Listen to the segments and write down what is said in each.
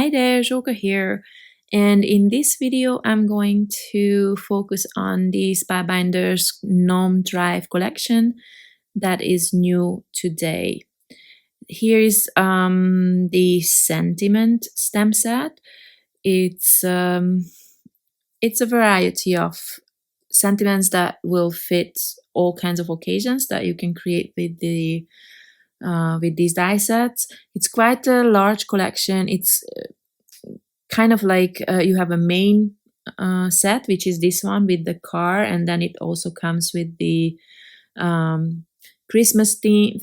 Hi there, Joker here, and in this video I'm going to focus on the Spellbinders Gnome Drive collection that is new today. Here is the sentiment stamp set. It's a variety of sentiments that will fit all kinds of occasions that you can create with these die sets. It's quite a large collection. It's kind of like you have a main set, which is this one with the car, and then it also comes with the Christmas theme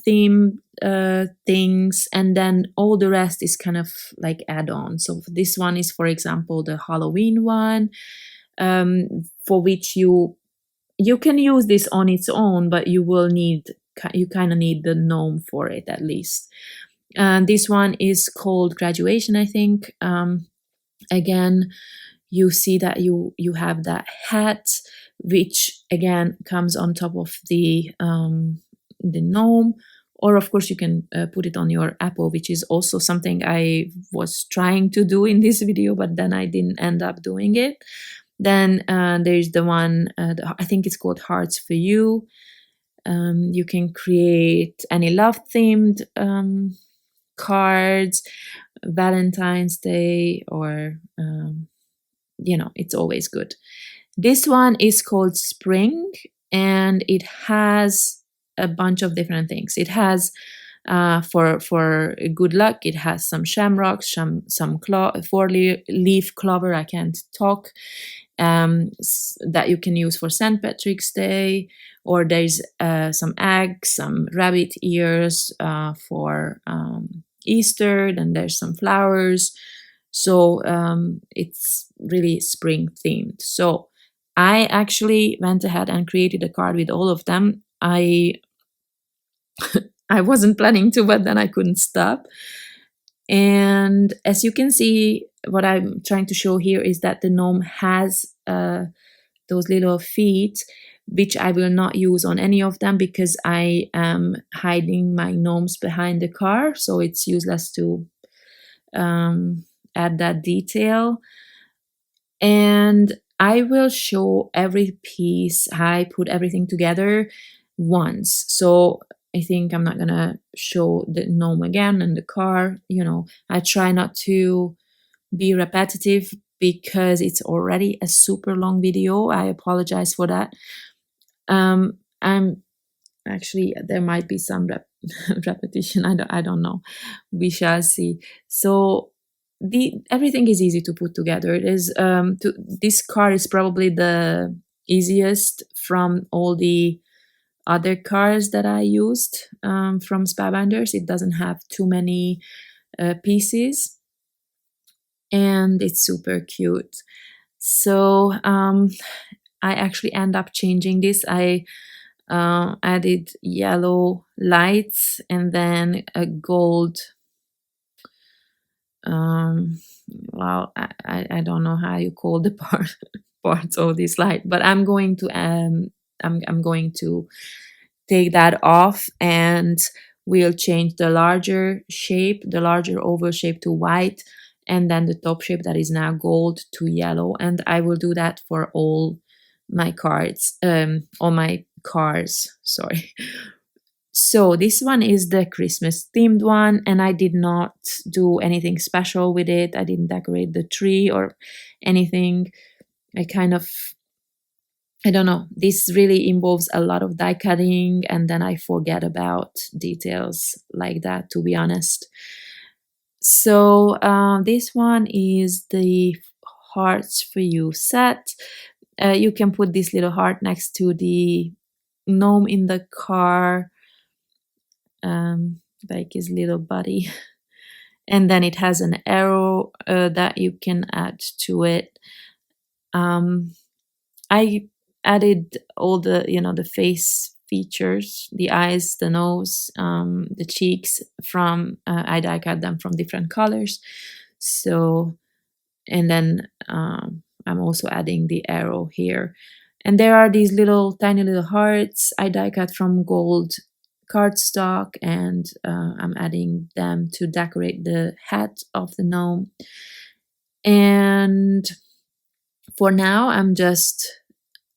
things, and then all the rest is kind of like add-on. So this one is, for example, the Halloween one, for which you can use this on its own, but you kind of need the gnome for it at least. This one is called Graduation, I think. Again, you see that you have that hat, which again comes on top of the gnome, or of course you can put it on your apple, which is also something I was trying to do in this video, but then I didn't end up doing it. Then there's the one, I think it's called Hearts for You. You can create any love-themed cards, Valentine's Day, or it's always good. This one is called Spring, and it has a bunch of different things. It has for good luck, it has some shamrocks, some four-leaf clover, I can't talk, that you can use for St. Patrick's Day, or there's some eggs, some rabbit ears for Easter, then there's some flowers. So it's really spring themed. So I actually went ahead and created a card with all of them. I wasn't planning to, but then I couldn't stop. And as you can see, what I'm trying to show here is that the gnome has those little feet, which I will not use on any of them because I am hiding my gnomes behind the car, so it's useless to add that detail. And I will show every piece, I put everything together once. So I think I'm not gonna show the gnome again and the car. I try not to be repetitive because it's already a super long video. I apologize for that. I'm actually, there might be some repetition. I don't know. We shall see. So everything is easy to put together. It is this card is probably the easiest from all the other cards that I used from Spellbinders. It doesn't have too many pieces, and it's super cute. So I actually end up changing this. I added yellow lights and then a gold. Well, I don't know how you call the parts of this light, but I'm going to I'm going to take that off, and we'll change the larger oval shape to white, and then the top shape that is now gold to yellow. And I will do that for all my cards, all my cars, sorry. So this one is the Christmas themed one, and I did not do anything special with it. I didn't decorate the tree or anything. I don't know, this really involves a lot of die cutting, and then I forget about details like that, to be honest. So this one is the Hearts for You set. You can put this little heart next to the gnome in the car, like his little buddy. And then it has an arrow that you can add to it. I added all the the face features, the eyes, the nose, the cheeks from I die cut them from different colors. So, and then I'm also adding the arrow here, and there are these tiny little hearts I die cut from gold cardstock, and I'm adding them to decorate the hat of the gnome. And for now, I'm just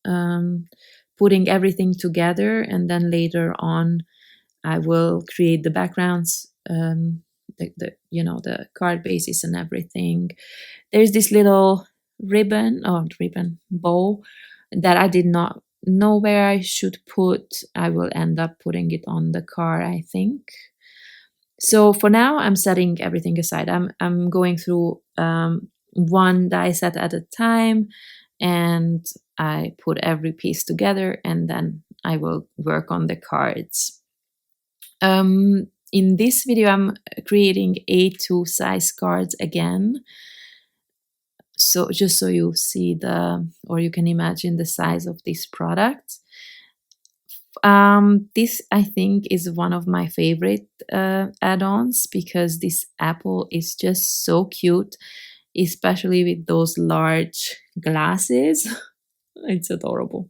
putting everything together, and then later on I will create the backgrounds, the card bases and everything. There's this little bow that I did not know where I should put. I will end up putting it on the card, I think. So for now, I'm setting everything aside. I'm going through one die set at a time, and I put every piece together, and then I will work on the cards. In this video, I'm creating A2 size cards again. So just so you see or you can imagine the size of this product. This, I think, is one of my favorite add-ons, because this apple is just so cute, especially with those large glasses. It's adorable.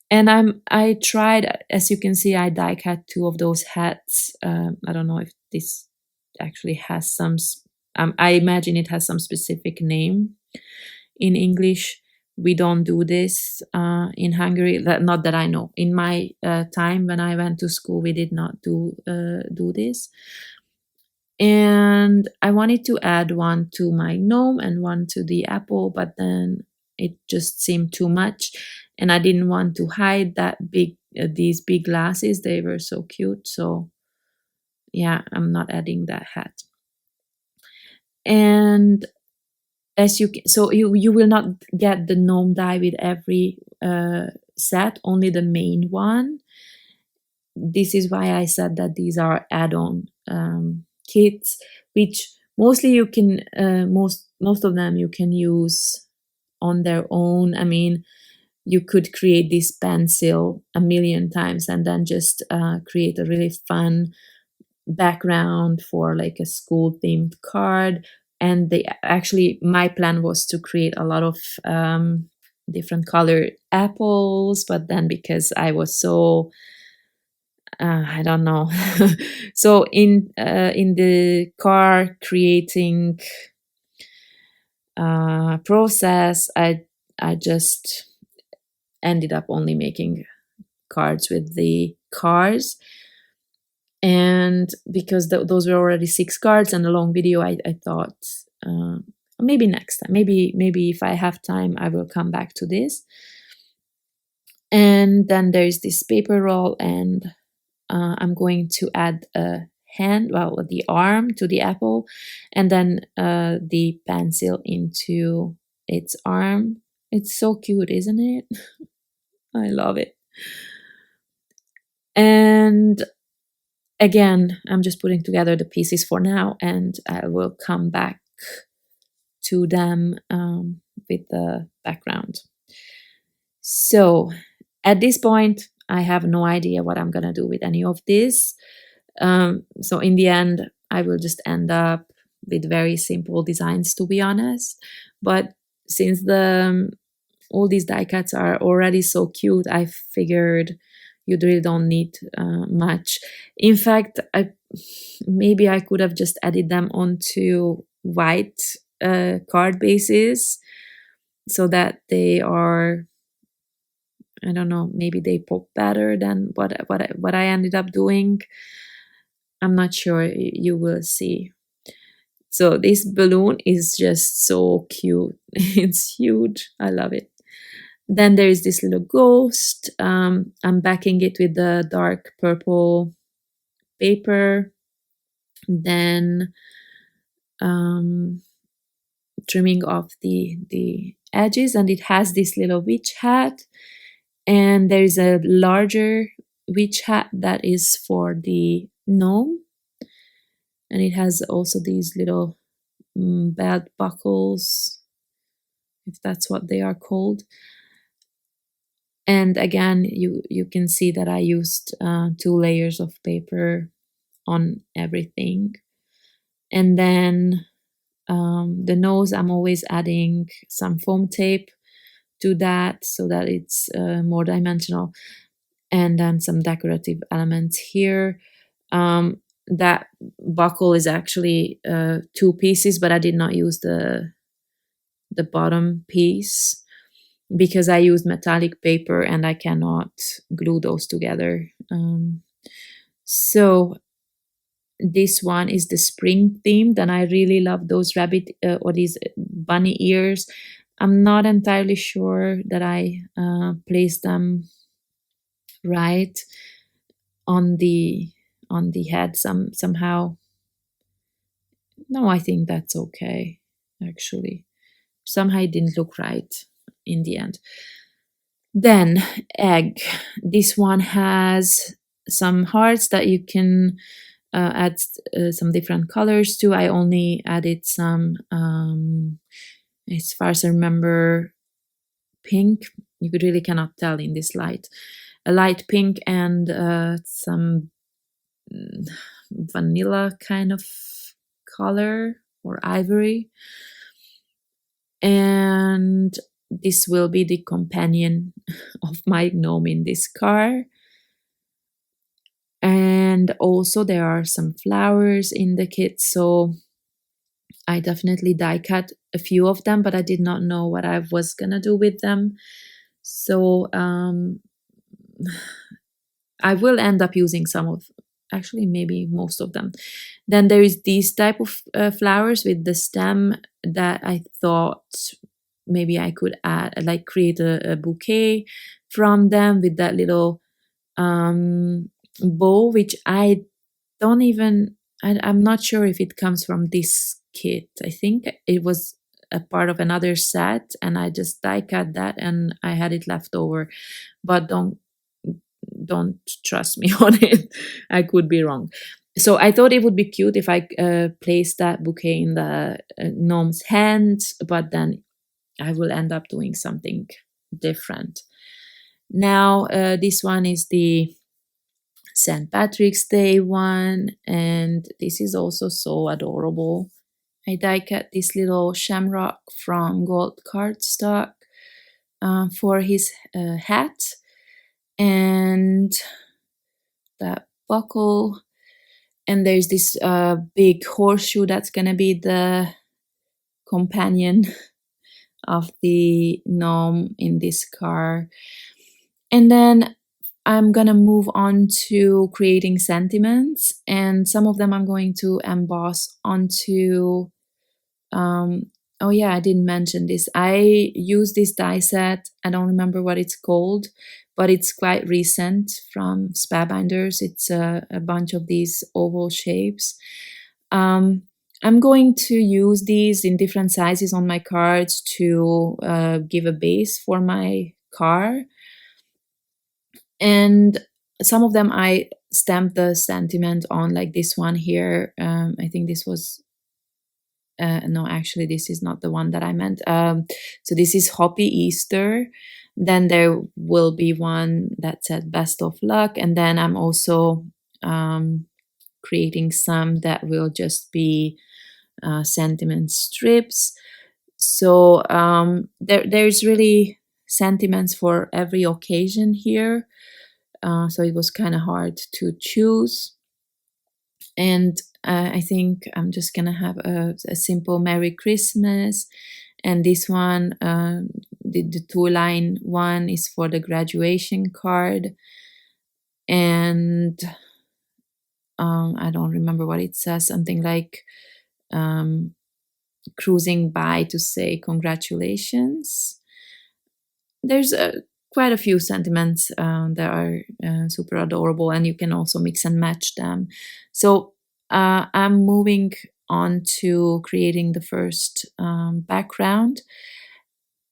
And I tried, as you can see, I die cut 2 of those hats. I don't know if this actually has some, I imagine it has some specific name in English. We don't do this in Hungary, not that I know. In my time when I went to school, we did not do this. And I wanted to add one to my gnome and one to the apple, but then it just seemed too much, and I didn't want to hide that these big glasses. They were so cute. So yeah, I'm not adding that hat. And as you will not get the gnome die with every set, only the main one. This is why I said that these are add-on kits, which mostly you can most of them you can use on their own. I mean, you could create this pencil a million times and then just create a really fun background for like a school themed card. And my plan was to create a lot of different colored apples, but then because I was so I don't know, so in the car creating process, I just ended up only making cards with the cars. And because those were already 6 cards and a long video, I thought maybe next time, maybe if I have time, I will come back to this. And then there's this paper roll, and I'm going to add a hand, the arm to the apple, and then the pencil into its arm. It's so cute, isn't it? I love it. And again, I'm just putting together the pieces for now, and I will come back to them with the background. So at this point, I have no idea what I'm gonna do with any of this. So in the end, I will just end up with very simple designs, to be honest. But since all these die cuts are already so cute, I figured you really don't need much. In fact, maybe I could have just added them onto white card bases so that they are, I don't know, maybe they pop better than what I ended up doing. I'm not sure. You will see. So this balloon is just so cute. It's huge. I love it. Then there is this little ghost. I'm backing it with the dark purple paper. Then trimming off the edges, and it has this little witch hat. And there is a larger witch hat that is for the gnome. And it has also these little belt buckles, if that's what they are called. And again, you can see that I used 2 layers of paper on everything. And then the nose, I'm always adding some foam tape to that so that it's more dimensional. and then some decorative elements here. That buckle is actually 2 pieces, but I did not use the bottom piece because I used metallic paper and I cannot glue those together. So this one is the spring themed, and I really love those rabbit or these bunny ears. I'm not entirely sure that I placed them right on the head somehow. No, I think that's okay, actually. Somehow it didn't look right in the end. Then egg. This one has some hearts that you can add some different colors to. I only added some, as far as I remember, pink. You really cannot tell in this light. A light pink and some vanilla kind of color or ivory. And this will be the companion of my gnome in this car. And also there are some flowers in the kit, so I definitely die cut a few of them, but I did not know what I was gonna do with them. So I will end up using some of, actually maybe most of them. Then there is these type of flowers with the stem that I thought maybe I could add, like create a bouquet from them with that little bow, which I don't even, I'm not sure if it comes from this kit. I think it was a part of another set and I just die cut that and I had it left over, but don't trust me on it. I could be wrong. So I thought it would be cute if I placed that bouquet in the gnome's hand, but then I will end up doing something different. Now this one is the St. Patrick's Day one, and this is also so adorable. I die cut this little shamrock from gold cardstock for his hat, and that buckle, and there's this big horseshoe that's gonna be the companion of the gnome in this car. And then I'm gonna move on to creating sentiments, and some of them I'm going to emboss onto oh yeah, I didn't mention this. I use this die set. I don't remember what it's called, but it's quite recent from Spellbinders. It's a bunch of these oval shapes. I'm going to use these in different sizes on my cards to give a base for my car. And some of them I stamped the sentiment on, like this one here. I think this was no, actually this is not the one that I meant. So this is Happy Easter. Then there will be one that said best of luck, and then I'm also creating some that will just be sentiment strips. So there's really sentiments for every occasion here. So it was kind of hard to choose. And I think I'm just gonna have a simple Merry Christmas. And this one, the 2-line one is for the graduation card. And I don't remember what it says, something like cruising by to say congratulations. There's quite a few sentiments that are super adorable, and you can also mix and match them. So I'm moving on to creating the first background,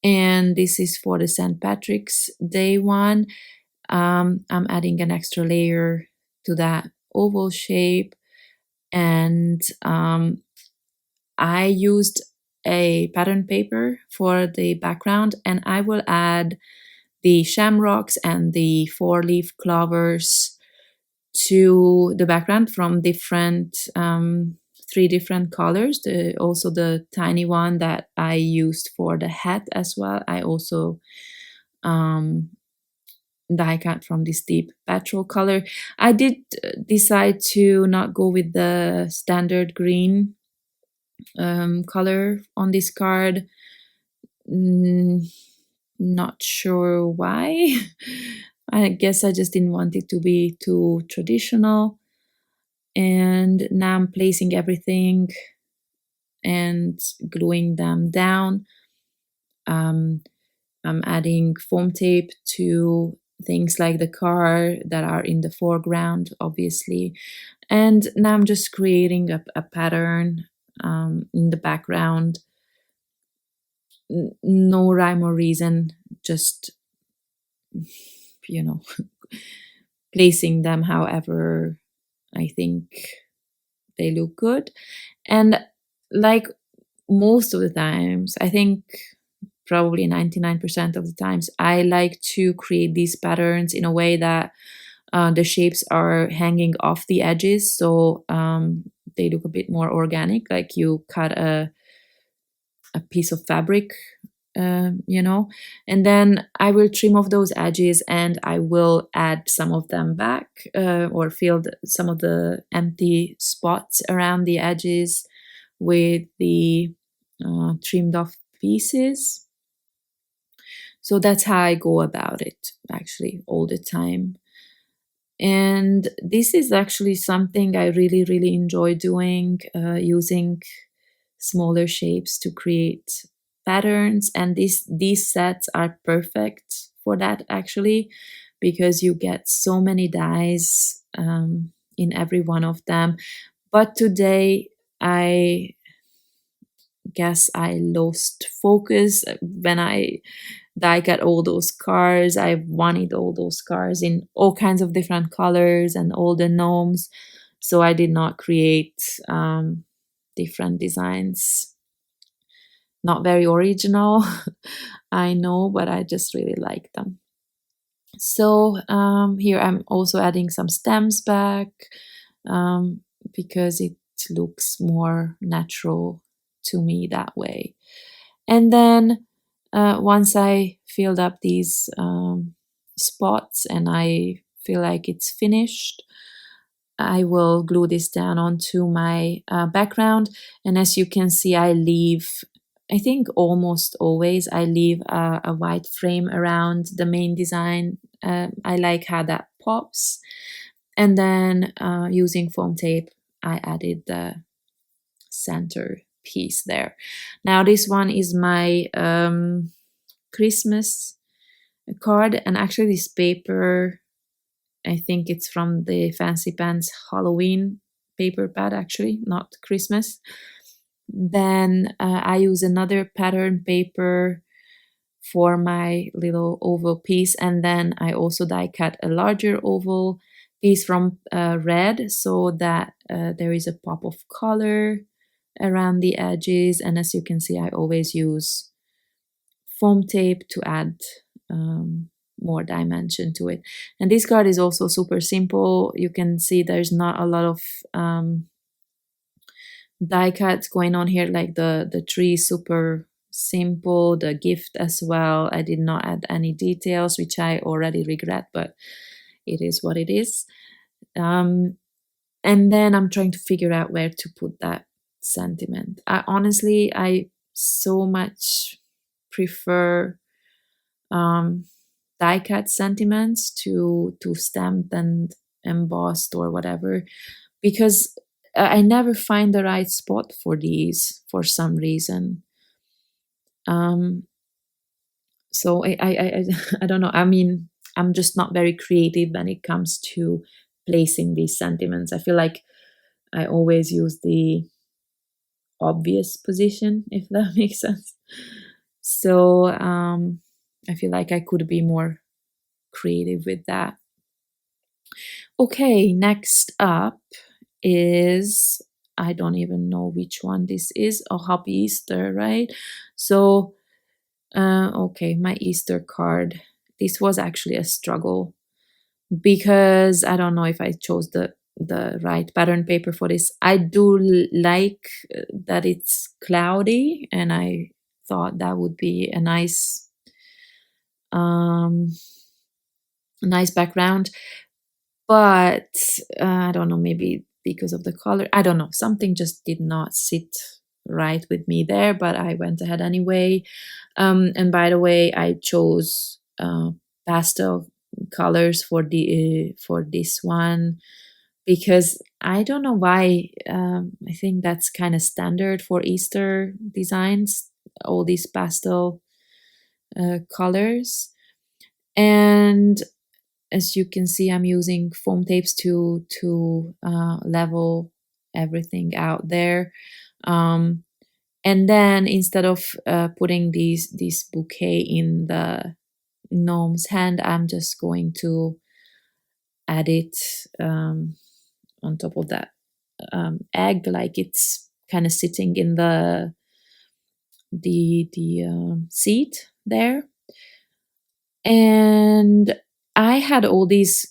and this is for the St. Patrick's Day one. I'm adding an extra layer to that oval shape, and I used a pattern paper for the background, and I will add the shamrocks and the 4-leaf clovers to the background from different 3 different colors. Also the tiny one that I used for the hat as well, I also die cut from this deep petrol color. I did decide to not go with the standard green color on this card. Not sure why. I guess I just didn't want it to be too traditional. And now I'm placing everything and gluing them down. I'm adding foam tape to things like the car that are in the foreground, obviously. And now I'm just creating a pattern in the background. No rhyme or reason, just, you know, placing them however I think they look good. And like most of the times, I think probably 99% of the times, I like to create these patterns in a way that the shapes are hanging off the edges, so they look a bit more organic, like you cut a piece of fabric, and then I will trim off those edges and I will add some of them back or fill some of the empty spots around the edges with the trimmed off pieces. So that's how I go about it, actually, all the time. And this is actually something I really, really enjoy doing, using smaller shapes to create patterns. And these sets are perfect for that, actually, because you get so many dies in every one of them. But today, I guess I lost focus when I got all those cars. I wanted all those cars in all kinds of different colors and all the gnomes. So I did not create different designs. Not very original, I know, but I just really like them. So here I'm also adding some stems back because it looks more natural to me that way. And then once I filled up these spots and I feel like it's finished, I will glue this down onto my background. And as you can see, I think almost always I leave a white frame around the main design. I like how that pops. And then using foam tape, I added the center piece there. Now this one is my Christmas card, and actually this paper, I think it's from the Fancy Pants Halloween paper pad, actually, not Christmas. Then I use another pattern paper for my little oval piece, and then I also die cut a larger oval piece from red so that there is a pop of color around the edges. And as you can see, I always use foam tape to add more dimension to it. And this card is also super simple. You can see there's not a lot of die cuts going on here, like the tree is super simple, the gift as well. I did not add any details, which I already regret, but it is what it is. And then I'm trying to figure out where to put that sentiment. I so much prefer die cut sentiments to stamped and embossed or whatever, because I never find the right spot for these for some reason. So I don't know. I mean, I'm just not very creative when it comes to placing these sentiments. I feel like I always use the obvious position, if that makes sense. So I feel like I could be more creative with that. Okay, next up is, I don't even know which one this is. Oh, Happy Easter, right? So, okay, my Easter card. This was actually a struggle because I don't know if I chose the right pattern paper for this. I do like that it's cloudy, and I thought that would be a nice nice background. But I don't know, maybe because of the color, I don't know, something just did not sit right with me there, but I went ahead anyway. And by the way, I chose pastel colors for this one because I don't know why. I think that's kind of standard for Easter designs, all these pastel colors. And as you can see, I'm using foam tapes to level everything out there. And then instead of putting this bouquet in the gnome's hand, I'm just going to add it on top of that egg, like it's kind of sitting in the seat there. And I had all these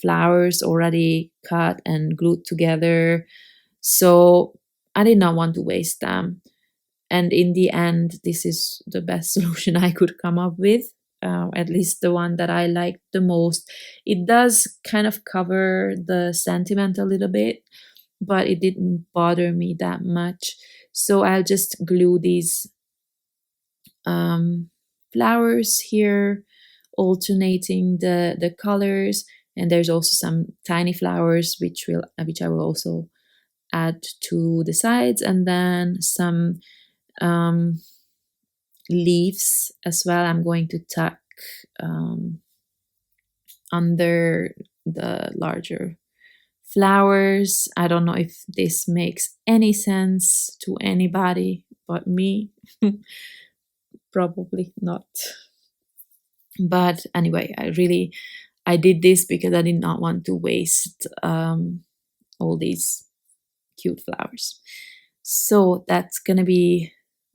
flowers already cut and glued together, so I did not want to waste them. And in the end, this is the best solution I could come up with, at least the one that I liked the most. It does kind of cover the sentiment a little bit, but it didn't bother me that much. So I'll just glue these flowers here, alternating the colors. And there's also some tiny flowers which I will also add to the sides, and then some leaves as well. I'm going to tuck under the larger flowers. I don't know if this makes any sense to anybody but me. Probably not. But anyway, I did this because I did not want to waste all these cute flowers. So that's gonna be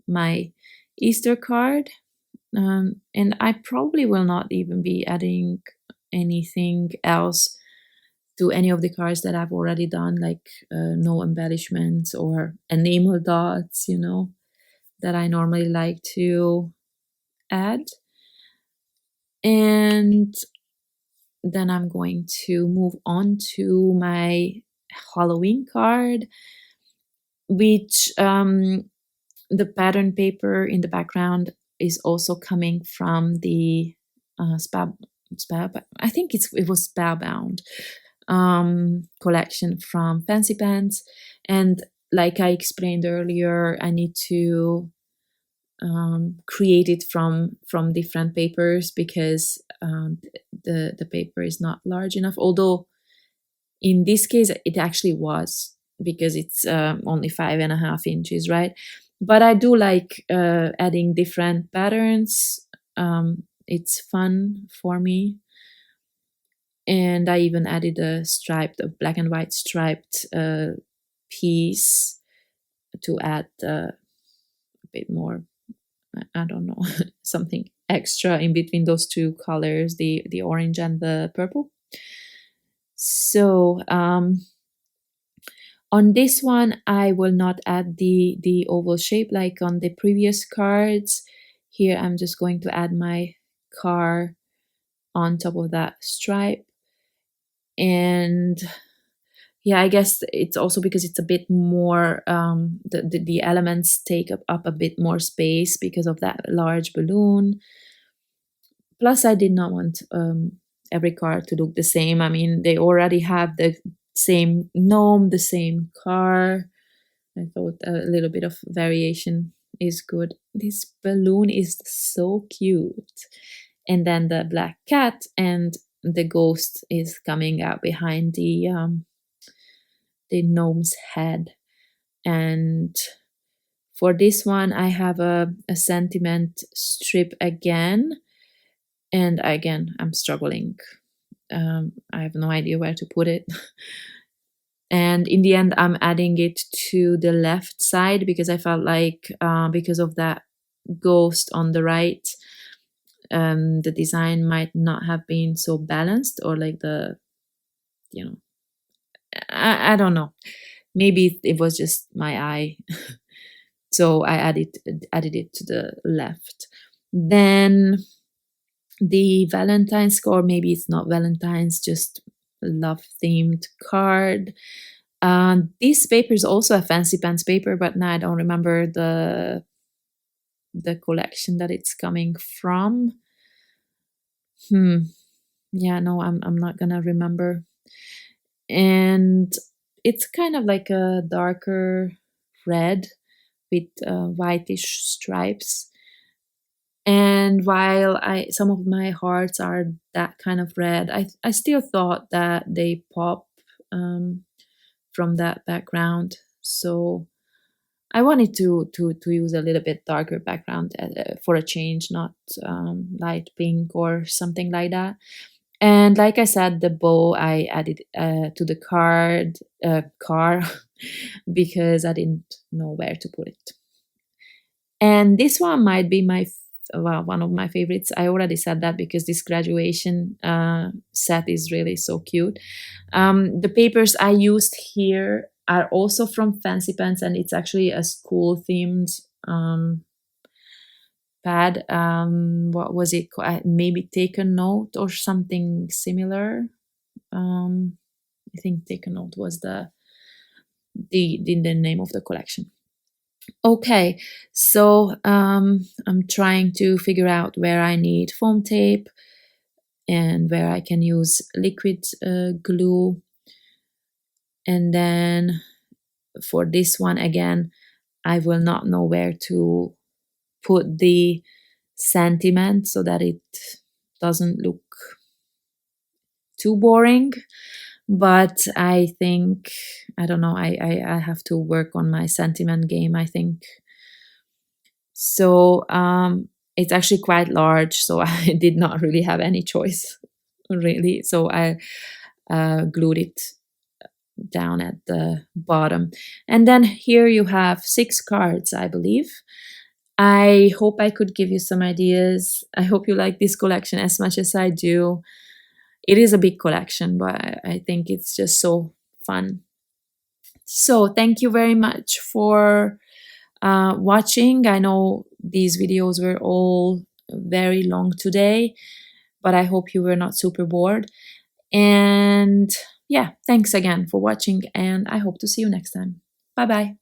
my Easter card. And I probably will not even be adding anything else to any of the cards that I've already done, like no embellishments or enamel dots, that I normally like to add. And then I'm going to move on to my Halloween card, which the pattern paper in the background is also coming from the I think it was Spellbound collection from Fancy Pants. And like I explained earlier, I need to create it from different papers because the paper is not large enough, although in this case it actually was, because it's only 5.5 inches, right? But I do like adding different patterns. It's fun for me. And I even added a black and white striped piece to add a bit more, I don't know, something extra in between those two colors, the orange and the purple. So on this one, I will not add the oval shape like on the previous cards. Here, I'm just going to add my car on top of that stripe. And yeah, I guess it's also because it's a bit more, the elements take up a bit more space because of that large balloon. Plus, I did not want every car to look the same. I mean, they already have the same gnome, the same car. I thought a little bit of variation is good. This balloon is so cute. And then the black cat and the ghost is coming out behind the gnome's head. And for this one, I have a sentiment strip again. And again, I'm struggling. I have no idea where to put it. And in the end, I'm adding it to the left side because I felt like because of that ghost on the right, the design might not have been so balanced, or like I don't know. Maybe it was just my eye. So I added it to the left. Then the Valentine's, or maybe it's not Valentine's, just love themed card. This paper is also a fancy pants paper, but now I don't remember the collection that it's coming from. Yeah, no, I'm not gonna remember. And it's kind of like a darker red with whitish stripes. And while some of my hearts are that kind of red, I still thought that they pop from that background. So I wanted to use a little bit darker background for a change, not light pink or something like that. And like I said, the bow I added to the car because I didn't know where to put it. And this one might be one of my favorites. I already said that because this graduation set is really so cute. The papers I used here are also from Fancy Pants, and it's actually a school themed pad. What was it called? Maybe Take a Note or something similar. I think Take a Note was the name of the collection. Okay, so I'm trying to figure out where I need foam tape and where I can use liquid glue. And then for this one, again, I will not know where to put the sentiment so that it doesn't look too boring. But I think, I don't know, I have to work on my sentiment game, I think. So it's actually quite large, so I did not really have any choice, really. So I glued it down at the bottom. And then here you have 6 cards, I believe. I hope I could give you some ideas. I hope you like this collection as much as I do. It is a big collection, but I think it's just so fun. So thank you very much for watching. I know these videos were all very long today, but I hope you were not super bored. And yeah, thanks again for watching, and I hope to see you next time. Bye bye.